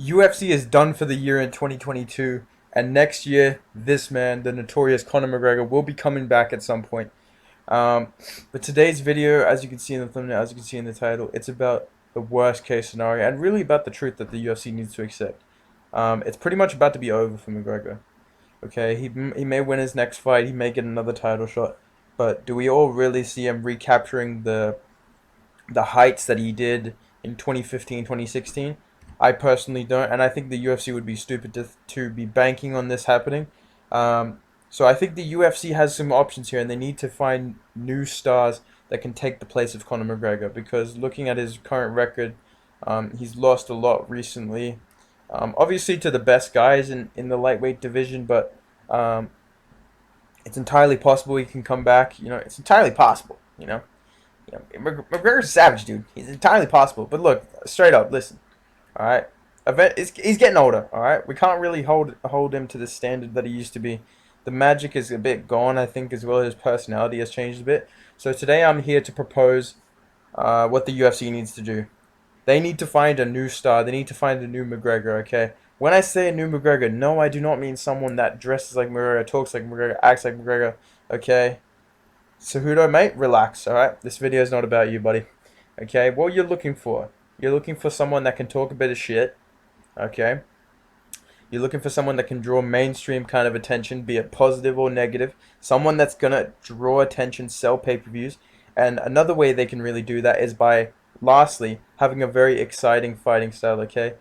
UFC is done for the year in 2022, and next year, this man, the notorious Conor McGregor, will be coming back at some point. Um, but today's video, as you can see in the thumbnail, as you can see in the title, it's about the worst case scenario and really about the truth that the UFC needs to accept. It's pretty much about to be over for McGregor. Okay, he may win his next fight, he may get another title shot, but do we all really see him recapturing the heights that he did in 2015, 2016? I personally don't, and I think the UFC would be stupid to be banking on this happening. Um, so I think the UFC has some options here, and they need to find new stars that can take the place of Conor McGregor. Because looking at his current record, he's lost a lot recently. Obviously to the best guys in the lightweight division, but um, it's entirely possible he can come back. It's entirely possible. McGregor's a savage, dude. He's entirely possible. But look, straight up, listen. All right, he's getting older. All right, we can't really hold him to the standard that he used to be. The magic is a bit gone, I think, as well as his personality has changed a bit. So today I'm here to propose what the UFC needs to do. They need to find a new star. They need to find a new McGregor. Okay. When I say a new McGregor, no, I do not mean someone that dresses like McGregor, talks like McGregor, acts like McGregor. Okay. Cejudo, mate, relax, alright? This video is not about you, buddy. Okay, what you're looking for? You're looking for someone that can talk a bit of shit, okay? You're looking for someone that can draw mainstream kind of attention, be it positive or negative. Someone that's gonna draw attention, sell pay-per-views. And another way they can really do that is by, lastly, having a very exciting fighting style, okay?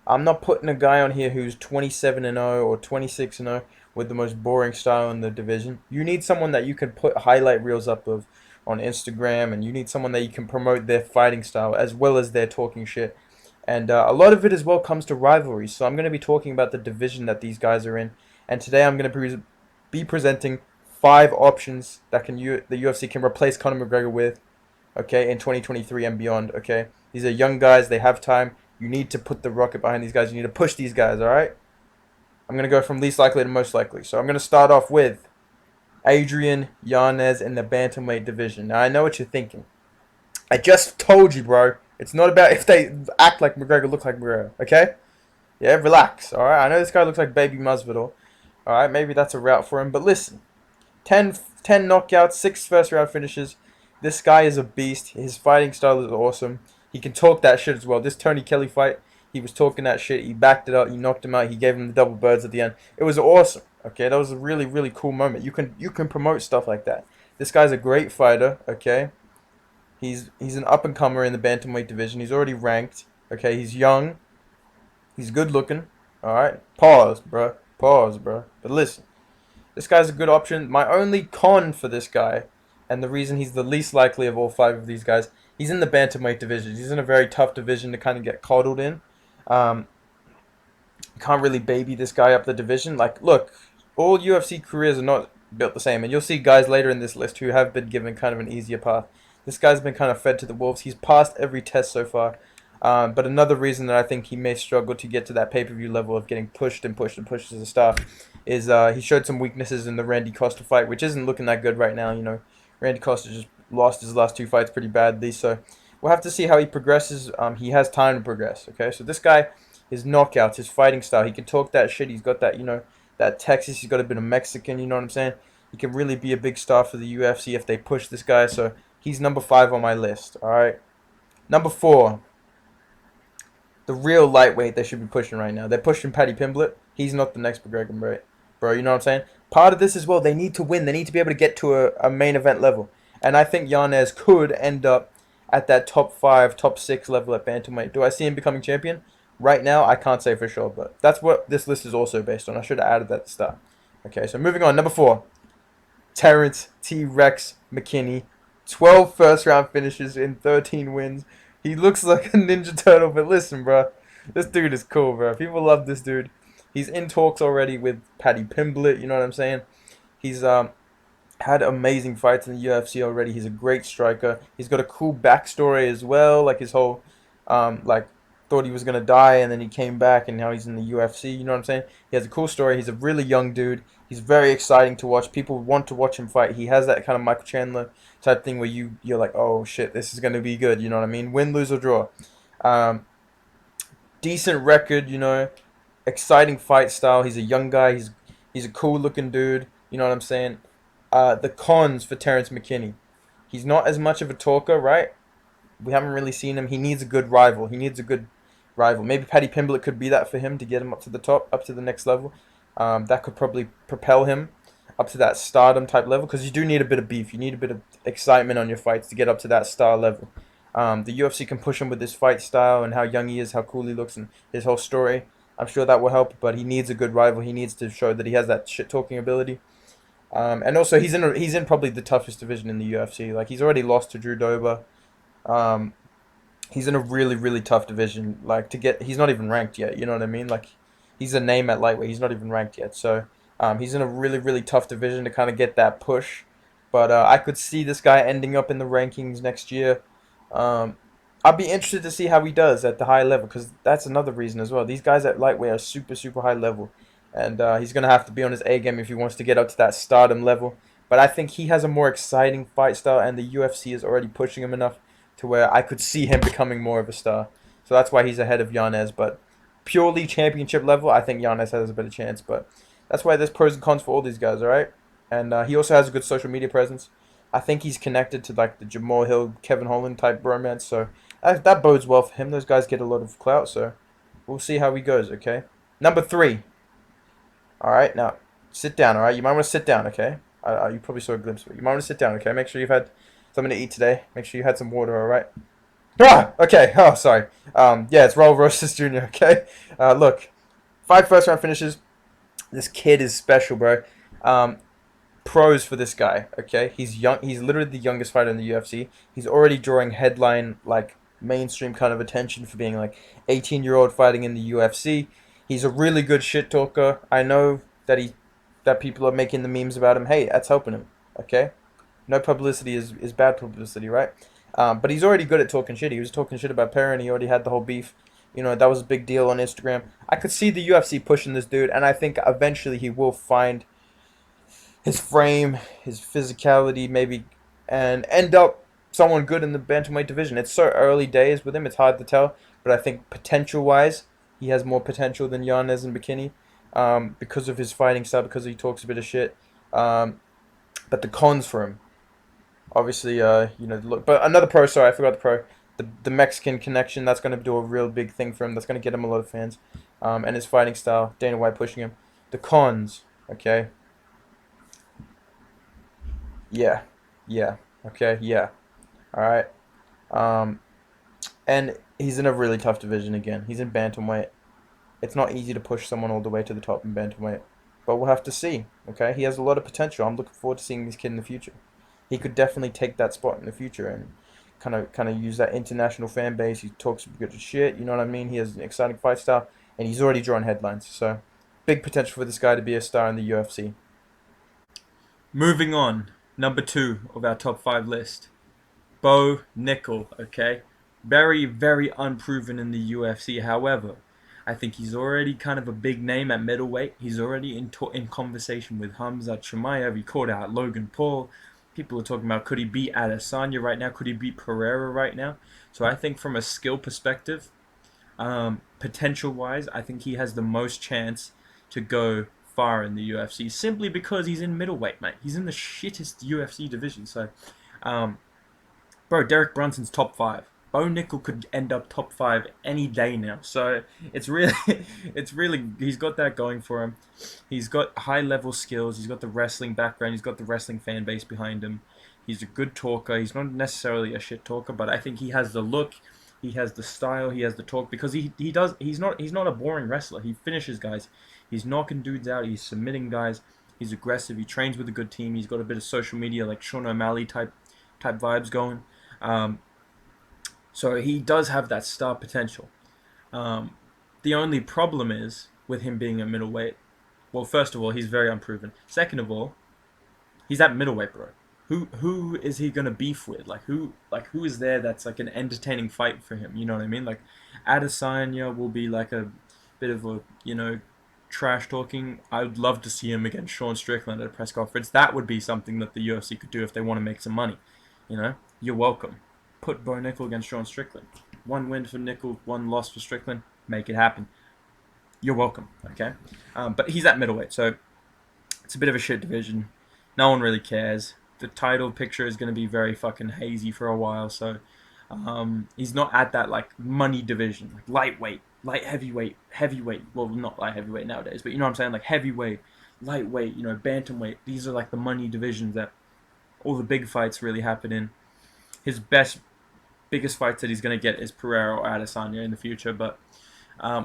I'm not putting a guy on here who's 27-0 or 26-0 with the most boring style in the division. You need someone that you can put highlight reels up of on Instagram, and you need someone that you can promote their fighting style as well as their talking shit. And a lot of it as well comes to rivalries. So I'm going to be talking about the division that these guys are in. And today I'm going to be presenting 5 options that the UFC can replace Conor McGregor with, okay, in 2023 and beyond, okay? These are young guys. They have time. You need to put the rocket behind these guys. You need to push these guys, all right? I'm going to go from least likely to most likely. So I'm going to start off with Adrian Yanez in the bantamweight division. Now, I know what you're thinking. I just told you, bro. It's not about if they act like McGregor, look like McGregor, okay? Yeah, relax, all right? I know this guy looks like Baby Masvidal. All right, maybe that's a route for him. But listen, 10 knockouts, 6 first-round finishes. This guy is a beast. His fighting style is awesome. He can talk that shit as well. This Tony Kelly fight, he was talking that shit. He backed it up. He knocked him out. He gave him the double birds at the end. It was awesome. Okay, that was a really, really cool moment. You can promote stuff like that. This guy's a great fighter. Okay, he's an up and comer in the bantamweight division. He's already ranked. Okay, he's young. He's good looking. All right. Pause, bro. Pause, bro. But listen, this guy's a good option. My only con for this guy, and the reason he's the least likely of all 5 of these guys, he's in the bantamweight division. He's in a very tough division to kind of get coddled in. Um, can't really baby this guy up the division. Like, look, all UFC careers are not built the same, and you'll see guys later in this list who have been given kind of an easier path. This guy's been kind of fed to the wolves. He's passed every test so far. But another reason that I think he may struggle to get to that pay-per-view level of getting pushed and pushed and pushed as a star is he showed some weaknesses in the Randy Costa fight, which isn't looking that good right now. Randy Costa just lost his last 2 fights pretty badly, so we'll have to see how he progresses. He has time to progress, okay? So this guy, his knockouts, his fighting style, he can talk that shit. He's got that, that Texas. He's got a bit of Mexican, you know what I'm saying? He can really be a big star for the UFC if they push this guy, so he's number 5 on my list, all right? Number 4, the real lightweight they should be pushing right now. They're pushing Paddy Pimblett. He's not the next McGregor, bro. You know what I'm saying? Part of this as well, they need to win. They need to be able to get to a main event level. And I think Yanez could end up at that top 5, top 6 level at bantamweight. Do I see him becoming champion? Right now, I can't say for sure, but that's what this list is also based on. I should have added that at the start. Okay, so moving on. Number 4, Terence T-Rex McKinney. 12 first-round finishes in 13 wins. He looks like a Ninja Turtle, but listen, bro. This dude is cool, bro. People love this dude. He's in talks already with Paddy Pimblett, you know what I'm saying? He's had amazing fights in the UFC already. He's a great striker. He's got a cool backstory as well, like his whole, thought he was going to die and then he came back and now he's in the UFC, you know what I'm saying? He has a cool story. He's a really young dude. He's very exciting to watch. People want to watch him fight. He has that kind of Michael Chandler type thing where you're like, oh shit, this is going to be good, you know what I mean? Win, lose, or draw. Um, decent record, exciting fight style. He's a young guy. He's a cool looking dude. You know what I'm saying? The cons for Terence McKinney. He's not as much of a talker, right? We haven't really seen him. He needs a good rival. He needs a good rival. Maybe Paddy Pimblett could be that for him to get him up to the top, up to the next level. That could probably propel him up to that stardom type level because you do need a bit of beef. You need a bit of excitement on your fights to get up to that star level. The UFC can push him with his fight style and how young he is, how cool he looks, and his whole story. I'm sure that will help, but he needs a good rival. He needs to show that he has that shit talking ability. And also, he's in probably the toughest division in the UFC. Like he's already lost to Drew Dober. Um, he's in a really really tough division. Like to get, he's not even ranked yet. You know what I mean? Like he's a name at lightweight. He's not even ranked yet. So he's in a really really tough division to kind of get that push. But I could see this guy ending up in the rankings next year. Um, I'd be interested to see how he does at the high level because that's another reason as well. These guys at lightweight are super super high level, and he's gonna have to be on his A game if he wants to get up to that stardom level. But I think he has a more exciting fight style, and the UFC is already pushing him enough to where I could see him becoming more of a star. So that's why he's ahead of Yanez. But purely championship level, I think Yanez has a better chance. But that's why there's pros and cons for all these guys, all right? And he also has a good social media presence. I think he's connected to like the Jamal Hill, Kevin Holland type romance. So that bodes well for him. Those guys get a lot of clout. So we'll see how he goes, okay? Number 3. All right, now sit down, all right? You might want to sit down, okay? You probably saw a glimpse of it. You might want to sit down, okay? Make sure you've had something to eat today. Make sure you had some water, all right? Ah, okay. Oh, sorry. Yeah, it's Raul Rosas Jr., okay? Look, 5 first round finishes. This kid is special, bro. Um, Pros for this guy, okay? He's young. He's literally the youngest fighter in the UFC. He's already drawing headline, like, mainstream kind of attention for being, like, 18-year-old fighting in the UFC. He's a really good shit talker. I know that people are making the memes about him. Hey, that's helping him, okay? No publicity is bad publicity, right? But he's already good at talking shit. He was talking shit about Perrin. He already had the whole beef. That was a big deal on Instagram. I could see the UFC pushing this dude, and I think eventually he will find his frame, his physicality, maybe, and end up someone good in the bantamweight division. It's so early days with him; it's hard to tell. But I think potential-wise, he has more potential than Yanez and Bikini, because of his fighting style, because he talks a bit of shit. But the cons for him, obviously, look. But another pro. Sorry, I forgot the pro. The Mexican connection. That's going to do a real big thing for him. That's going to get him a lot of fans. And his fighting style. Dana White pushing him. The cons. Okay. Yeah. Yeah. Okay. Yeah. All right. Um, and he's in a really tough division again. He's in bantamweight. It's not easy to push someone all the way to the top in bantamweight, but we'll have to see. Okay, he has a lot of potential. I'm looking forward to seeing this kid in the future. He could definitely take that spot in the future and kind of use that international fan base. He talks good shit. You know what I mean? He has an exciting fight style, and he's already drawn headlines. So, big potential for this guy to be a star in the UFC. Moving on, number 2 of our top 5 list. Bo Nickal, okay? Very, very unproven in the UFC. However, I think he's already kind of a big name at middleweight. He's already in conversation with Hamza Chimaev. He called out Logan Paul. People are talking about could he beat Adesanya right now? Could he beat Pereira right now? So I think from a skill perspective, potential-wise, I think he has the most chance to go far in the UFC simply because he's in middleweight, mate. He's in the shittest UFC division. So, bro, Derek Brunson's top 5. Bo Nickal could end up top 5 any day now. So it's really, he's got that going for him. He's got high level skills. He's got the wrestling background. He's got the wrestling fan base behind him. He's a good talker. He's not necessarily a shit talker, but I think he has the look. He has the style. He has the talk because he does. He's not a boring wrestler. He finishes guys. He's knocking dudes out. He's submitting guys. He's aggressive. He trains with a good team. He's got a bit of social media like Sean O'Malley type vibes going. So he does have that star potential. The only problem is with him being a middleweight. Well, first of all, he's very unproven. Second of all, he's at middleweight, bro. Who is he gonna beef with? Who is there that's like an entertaining fight for him? You know what I mean? Like Adesanya will be like a bit of a trash talking. I would love to see him against Sean Strickland at a press conference. That would be something that the UFC could do if they want to make some money. You're welcome. Put Bo Nickal against Sean Strickland. 1 win for Nickal, 1 loss for Strickland. make it happen. You're welcome, okay? But he's at middleweight, so it's a bit of a shit division. No one really cares. The title picture is going to be very fucking hazy for a while, so he's not at that like money division, like lightweight, light heavyweight, heavyweight. Well, not light heavyweight nowadays, but you know what I'm saying, like heavyweight, lightweight, you know, bantamweight. These are like the money divisions that all the big fights really happen in. His biggest fights that he's going to get is Pereira or Adesanya in the future, but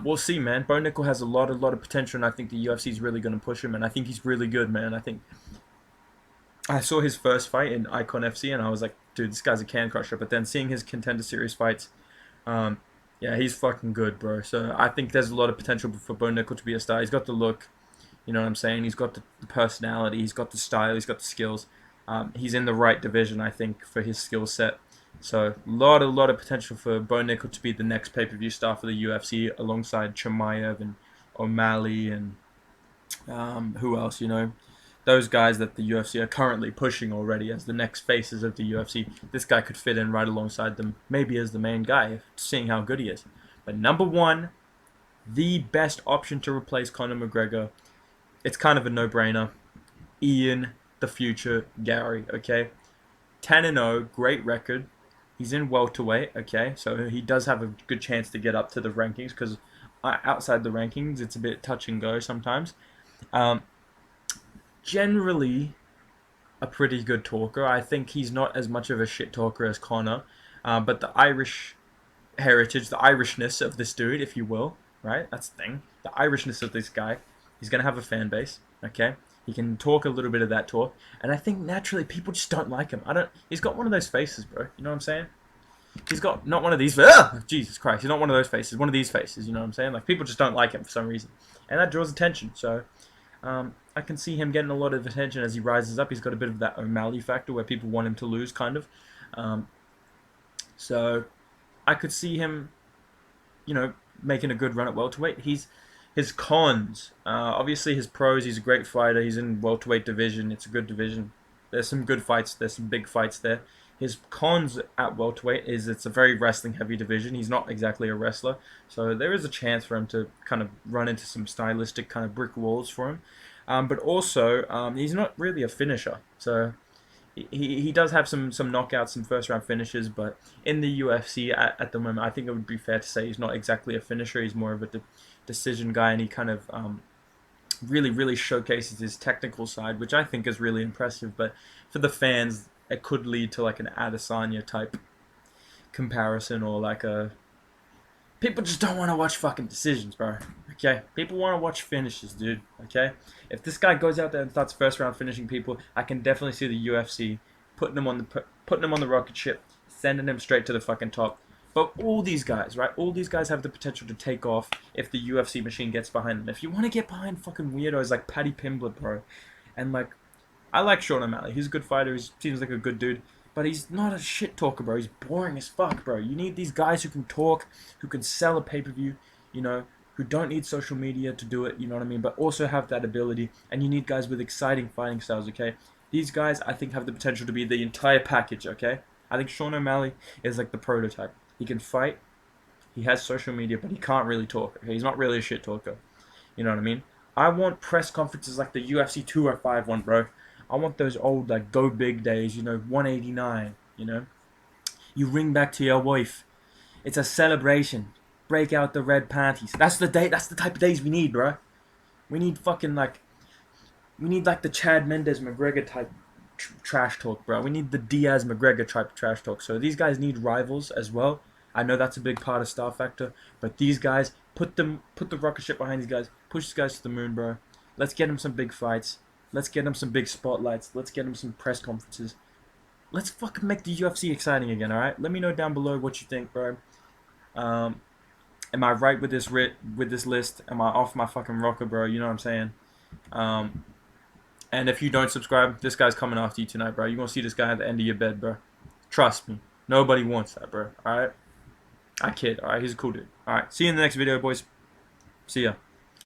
we'll see, man. Bo Nickal has a lot of potential, and I think the UFC is really going to push him, and I think he's really good, man. I think I saw his first fight in Icon FC, and I was like, dude, this guy's a can crusher. But then seeing his Contender Series fights, yeah, he's fucking good, bro. So I think there's a lot of potential for Bo Nickal to be a star. He's got the look, you know what I'm saying? He's got the personality, he's got the style, he's got the skills. He's in the right division, I think, for his skill set. So a lot of potential for Bo Nickal to be the next pay-per-view star for the UFC, alongside Chimaev and O'Malley and who else, you know? Those guys that the UFC are currently pushing already as the next faces of the UFC. This guy could fit in right alongside them, maybe as the main guy, seeing how good he is. But number one, the best option to replace Conor McGregor, it's kind of a no-brainer. Ian, the future Garry, okay? 10-0, great record. He's in welterweight, okay? So he does have a good chance to get up to the rankings, because outside the rankings, it's a bit touch and go sometimes. Generally a pretty good talker. I think he's not as much of a shit talker as Conor, but the Irish heritage, the Irishness of this dude, if you will, right? That's the thing. The Irishness of this guy. He's going to have a fan base, okay? He can talk a little bit of that talk, and I think naturally people just don't like him. He's got one of those faces, bro. You know what I'm saying? He's got not one of these. Jesus Christ, he's not one of those faces. One of these faces. You know what I'm saying? Like, people just don't like him for some reason, and that draws attention. So, I can see him getting a lot of attention as he rises up. He's got a bit of that O'Malley factor where people want him to lose, kind of. So, I could see him, you know, making a good run at welterweight. His cons, obviously his pros. He's a great fighter. He's in welterweight division. It's a good division. There's some good fights. There's some big fights there. His cons at welterweight is it's a very wrestling heavy division. He's not exactly a wrestler, so there is a chance for him to kind of run into some stylistic kind of brick walls for him. But also, he's not really a finisher. So he does have some knockouts, some first round finishes, but in the UFC at the moment, I think it would be fair to say he's not exactly a finisher. He's more of a decision guy, and he kind of really showcases his technical side, which I think is really impressive. But for the fans, it could lead to like an Adesanya type comparison, or like a... People just don't want to watch fucking decisions, bro. Okay? People want to watch finishes, dude. Okay? If this guy goes out there and starts first round finishing people, I can definitely see the UFC putting him on the rocket ship, sending him straight to the fucking top. But all these guys, right? All these guys have the potential to take off if the UFC machine gets behind them. If you want to get behind fucking weirdos like Paddy Pimblett, bro, and like, I like Sean O'Malley. He's a good fighter. He seems like a good dude. But he's not a shit talker, bro. He's boring as fuck, bro. You need these guys who can talk, who can sell a pay-per-view, you know, who don't need social media to do it, you know what I mean? But also have that ability. And you need guys with exciting fighting styles, okay? These guys, I think, have the potential to be the entire package, okay? I think Sean O'Malley is like the prototype. He can fight. He has social media, but he can't really talk, okay? He's not really a shit talker. You know what I mean? I want press conferences like the UFC 205 one, bro. I want those old, like, go big days, you know, 189, you know? You ring back to your wife. It's a celebration. Break out the red panties. That's the day. That's the type of days we need, bro. We need fucking, like... We need, like, the Chad Mendes McGregor type trash talk, bro. We need the Diaz McGregor type trash talk. So these guys need rivals as well. I know that's a big part of Star Factor. But these guys, put the rocket ship behind these guys. Push these guys to the moon, bro. Let's get them some big fights. Let's get them some big spotlights. Let's get them some press conferences. Let's fucking make the UFC exciting again, alright? Let me know down below what you think, bro. Am I right with this list? Am I off my fucking rocker, bro? You know what I'm saying? And if you don't subscribe, this guy's coming after you tonight, bro. You're gonna see this guy at the end of your bed, bro. Trust me. Nobody wants that, bro. Alright? I kid, alright? He's a cool dude. Alright, see you in the next video, boys. See ya.